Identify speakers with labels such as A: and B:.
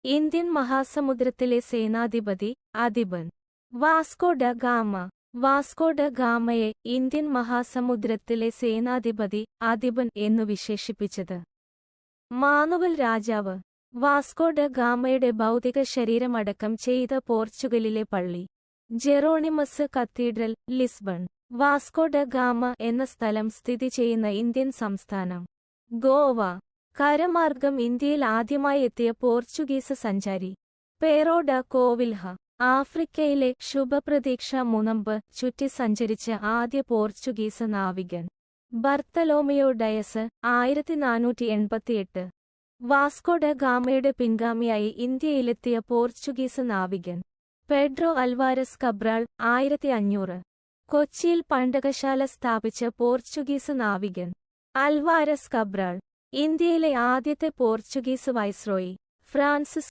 A: Indian മഹാസമുദ്രത്തിലെ സേനാധിപതി അധിപൻ. Vasco da Gama. Vasco da ഗാമയെ ഇന്ത്യൻ മഹാസമുദ്രത്തിലെ സേനാധിപതി അധിപൻ എന്നു വിശേഷിപ്പിച്ചത് മാനുവൽ രാജാവ്. വാസ്കോ ഡ ഗാമയുടെ ഭൗതിക ശരീരമടക്കം ചെയ്ത പോർച്ചുഗലിലെ പള്ളി Jeronimos cathedral, Lisbon. Vasco da Gama എന്ന സ്ഥലം സ്ഥിതി ചെയ്യുന്ന ഇന്ത്യൻ സംസ്ഥാനം ഗോവ. കരമാർഗം ഇന്ത്യയിൽ ആദ്യമായി എത്തിയ പോർച്ചുഗീസ് സഞ്ചാരി പേറോ ഡ കോവിൽഹ. ആഫ്രിക്കയിലെ ശുഭപ്രതീക്ഷ മുനമ്പ് ചുറ്റി സഞ്ചരിച്ച ആദ്യ പോർച്ചുഗീസ് നാവികൻ ബർത്തലോമിയോ ഡയസ്, 1488. വാസ്കോ ഡ ഗാമയുടെ പിൻഗാമിയായി ഇന്ത്യയിലെത്തിയ പോർച്ചുഗീസ് നാവികൻ പെഡ്രോ അൽവാരസ് കബ്രാൾ, 1500. കൊച്ചിയിൽ പണ്ടകശാല സ്ഥാപിച്ച പോർച്ചുഗീസ് നാവികൻ അൽവാരസ് കബ്രാൾ. ഇന്ത്യയിലെ ആദ്യത്തെ പോർച്ചുഗീസ് വൈസ്രോയി ഫ്രാൻസിസ്